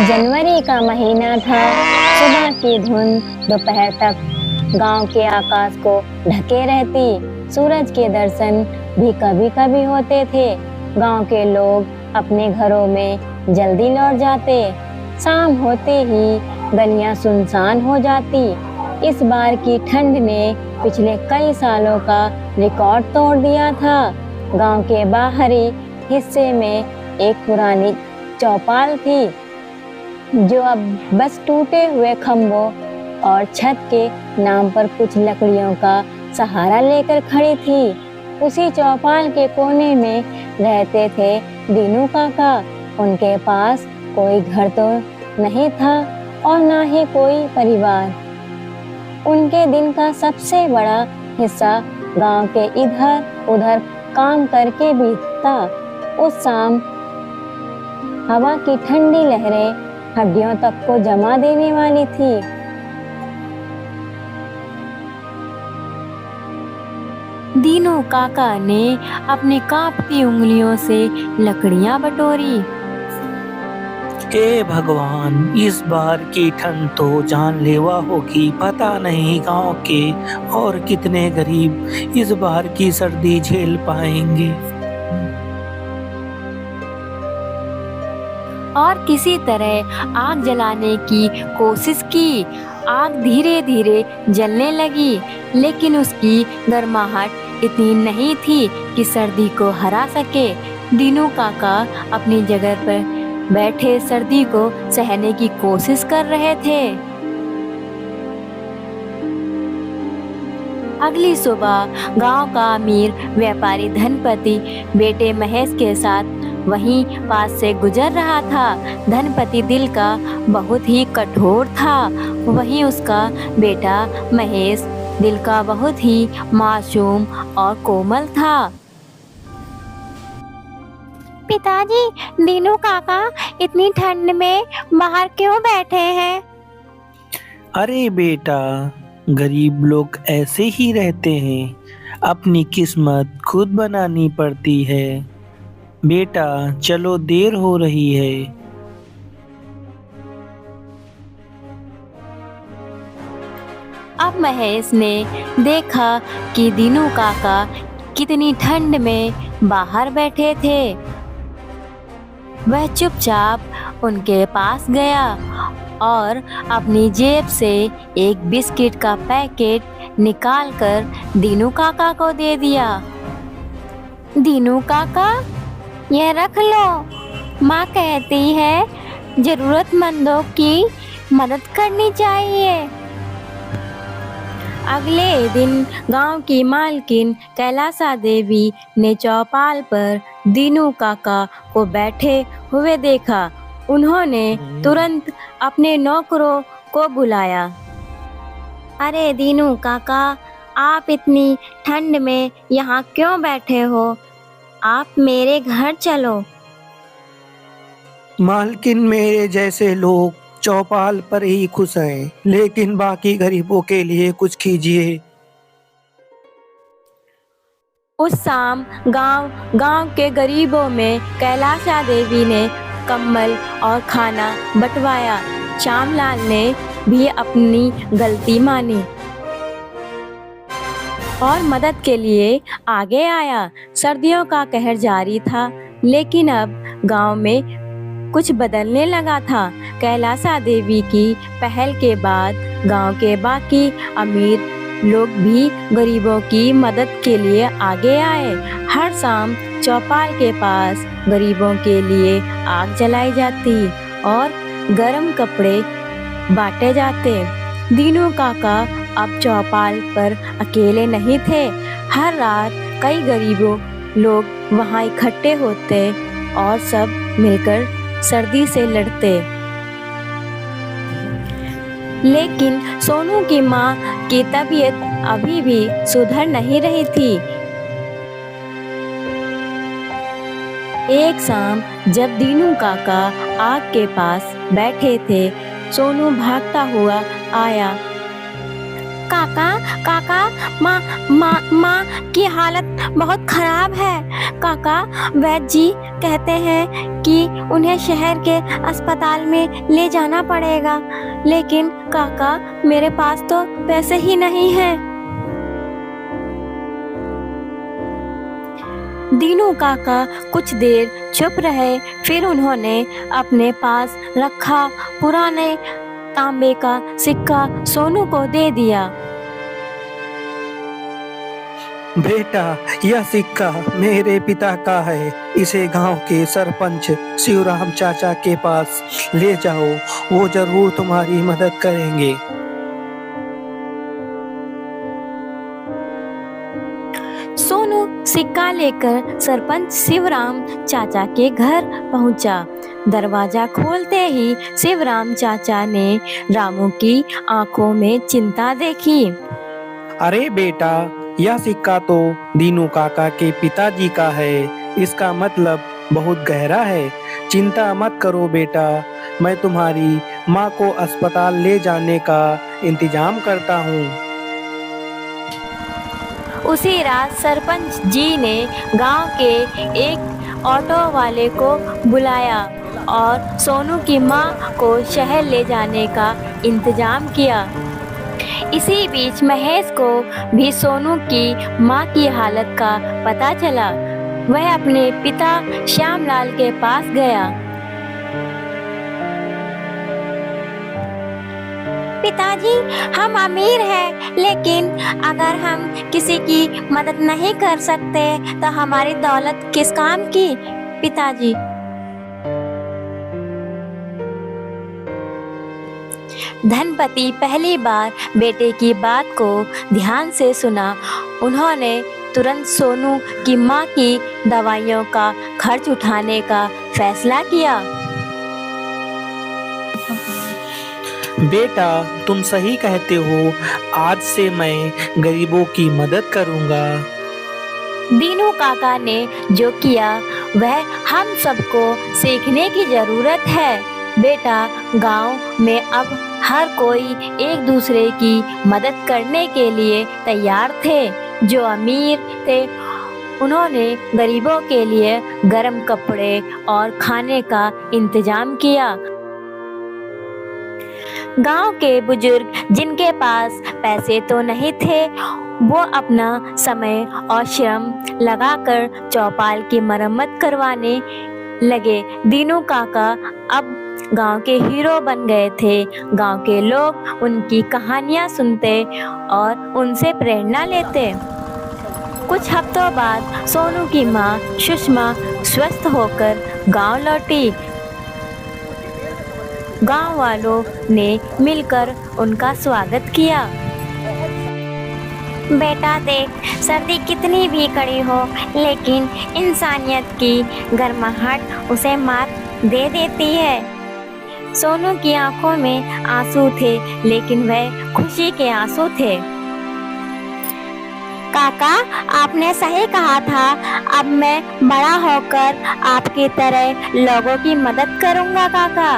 जनवरी का महीना था। सुबह की धुंध दोपहर तक गांव के आकाश को ढके रहती। सूरज के दर्शन भी कभी कभी होते थे। गांव के लोग अपने घरों में जल्दी लौट जाते। शाम होते ही गलियां सुनसान हो जाती। इस बार की ठंड ने पिछले कई सालों का रिकॉर्ड तोड़ दिया था। गांव के बाहरी हिस्से में एक पुरानी चौपाल थी, जो अब बस टूटे हुए खंभों और छत के नाम पर कुछ लकड़ियों का सहारा लेकर खड़ी थी। उसी चौपाल के कोने में रहते थे दीनू काका। उनके पास कोई घर तो नहीं था और ना ही कोई परिवार। उनके दिन का सबसे बड़ा हिस्सा गांव के इधर उधर काम करके बीतता। उस शाम हवा की ठंडी लहरें हड्डियों तक को जमा देने वाली थी। दीनू काका ने अपनी कांपती उंगलियों से लकड़ियां बटोरी। हे भगवान, इस बार की ठंड तो जानलेवा होगी। पता नहीं गांव के और कितने गरीब इस बार की सर्दी झेल पाएंगे। और किसी तरह आग जलाने की कोशिश की। आग धीरे धीरे जलने लगी, लेकिन उसकी गर्माहट इतनी नहीं थी कि सर्दी को हरा सके। दीनू काका अपनी जगह पर बैठे सर्दी को सहने की कोशिश कर रहे थे। अगली सुबह गांव का अमीर व्यापारी धनपति बेटे महेश के साथ वहीं पास से गुजर रहा था। धनपति दिल का बहुत ही कठोर था, वहीं उसका बेटा महेश दिल का बहुत ही मासूम और कोमल था। पिताजी, दीनू काका इतनी ठंड में बाहर क्यों बैठे हैं? अरे बेटा, गरीब लोग ऐसे ही रहते हैं। अपनी किस्मत खुद बनानी पड़ती है। बेटा चलो, देर हो रही है। अब महेश ने देखा कि दीनू काका कितनी ठंड में बाहर बैठे थे। वह चुपचाप उनके पास गया और अपनी जेब से एक बिस्किट का पैकेट निकालकर दीनू काका को दे दिया। दीनू काका, यह रख लो। माँ कहती है जरूरतमंदों की मदद करनी चाहिए। अगले दिन गांव की मालकिन कैलासा देवी ने चौपाल पर दीनू काका को बैठे हुए देखा। उन्होंने तुरंत अपने नौकरों को बुलाया। अरे दीनू काका, आप इतनी ठंड में यहाँ क्यों बैठे हो? आप मेरे घर चलो। मालकिन, मेरे जैसे लोग चौपाल पर ही खुश हैं, लेकिन बाकी गरीबों के लिए कुछ कीजिए। उस शाम गांव के गरीबों में कैलासा देवी ने कंबल और खाना बंटवाया। श्यामलाल ने भी अपनी गलती मानी और मदद के लिए आगे आया। सर्दियों का कहर जारी था, लेकिन अब गांव में कुछ बदलने लगा था। कैलासा देवी की पहल के बाद गांव के बाकी अमीर लोग भी गरीबों की मदद के लिए आगे आए। हर शाम चौपाल के पास गरीबों के लिए आग जलाई जाती और गर्म कपड़े बांटे जाते। दीनू काका अब चौपाल पर अकेले नहीं थे। हर रात कई गरीबों लोग वहां इकट्ठे होते और सब मिलकर सर्दी से लड़ते। लेकिन सोनू की माँ की तबीयत अभी भी सुधर नहीं रही थी। एक शाम जब दीनू काका आग के पास बैठे थे, सोनू भागता हुआ आया। काका, काका, माँ माँ माँ की हालत बहुत खराब है। काका, वैद्य जी कहते हैं कि उन्हें शहर के अस्पताल में ले जाना पड़ेगा, लेकिन काका मेरे पास तो पैसे ही नहीं हैं। दीनू काका कुछ देर चुप रहे, फिर उन्होंने अपने पास रखा पुराने तांबे का सिक्का सोनू को दे दिया। बेटा, यह सिक्का मेरे पिता का है। इसे गांव के सरपंच शिवराम चाचा के पास ले जाओ, वो जरूर तुम्हारी मदद करेंगे। सोनू सिक्का लेकर सरपंच शिवराम चाचा के घर पहुंचा। दरवाजा खोलते ही शिवराम चाचा ने रामू की आंखों में चिंता देखी। अरे बेटा, यह सिक्का तो दीनू काका के पिताजी का है। इसका मतलब बहुत गहरा है। चिंता मत करो बेटा, मैं तुम्हारी माँ को अस्पताल ले जाने का इंतजाम करता हूँ। उसी रात सरपंच जी ने गांव के एक ऑटो वाले को बुलाया और सोनू की माँ को शहर ले जाने का इंतजाम किया। इसी बीच महेश को भी सोनू की माँ की हालत का पता चला। वह अपने पिता श्यामलाल के पास गया। पिताजी, हम अमीर हैं, लेकिन अगर हम किसी की मदद नहीं कर सकते तो हमारी दौलत किस काम की? पिताजी, धनपति पहली बार बेटे की बात को ध्यान से सुना। उन्होंने तुरंत सोनू की माँ की दवाइयों का खर्च उठाने का फैसला किया। बेटा, तुम सही कहते हो। आज से मैं गरीबों की मदद करूँगा। दीनू काका ने जो किया वह हम सबको सीखने की जरूरत है। बेटा, गांव में अब हर कोई एक दूसरे की मदद करने के लिए तैयार थे। जो अमीर थे उन्होंने गरीबों के लिए गर्म कपड़े और खाने का इंतजाम किया। गांव के बुजुर्ग जिनके पास पैसे तो नहीं थे, वो अपना समय और श्रम लगाकर चौपाल की मरम्मत करवाने लगे। दीनू काका अब गांव के हीरो बन गए थे। गांव के लोग उनकी कहानियां सुनते और उनसे प्रेरणा लेते। कुछ हफ्तों बाद सोनू की माँ सुषमा स्वस्थ होकर गांव लौटी। गांव वालों ने मिलकर उनका स्वागत किया। बेटा देख, सर्दी कितनी भी कड़ी हो, लेकिन इंसानियत की गर्माहट उसे मात दे देती है। सोनू की आंखों में आंसू थे, लेकिन वह खुशी के आंसू थे। काका, आपने सही कहा था। अब मैं बड़ा होकर आपकी तरह लोगों की मदद करूंगा। काका,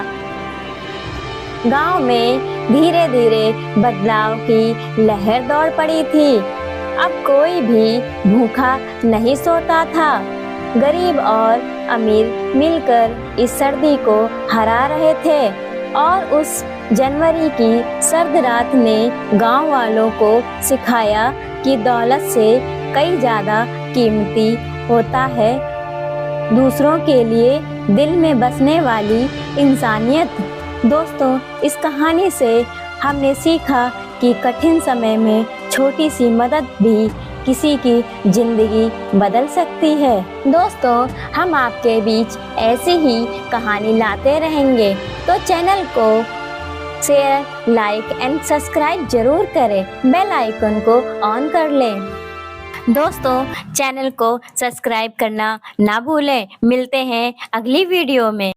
गांव में धीरे धीरे बदलाव की लहर दौड़ पड़ी थी। अब कोई भी भूखा नहीं सोता था। गरीब और अमीर मिलकर इस सर्दी को हरा रहे थे और उस जनवरी की सर्द रात ने गांव वालों को सिखाया कि दौलत से कई ज़्यादा कीमती होता है दूसरों के लिए दिल में बसने वाली इंसानियत। दोस्तों, इस कहानी से हमने सीखा कि कठिन समय में छोटी सी मदद भी किसी की जिंदगी बदल सकती है। दोस्तों, हम आपके बीच ऐसी ही कहानी लाते रहेंगे, तो चैनल को शेयर, लाइक एंड सब्सक्राइब जरूर करें। बेल आइकन को ऑन कर लें। दोस्तों, चैनल को सब्सक्राइब करना ना भूलें। मिलते हैं अगली वीडियो में।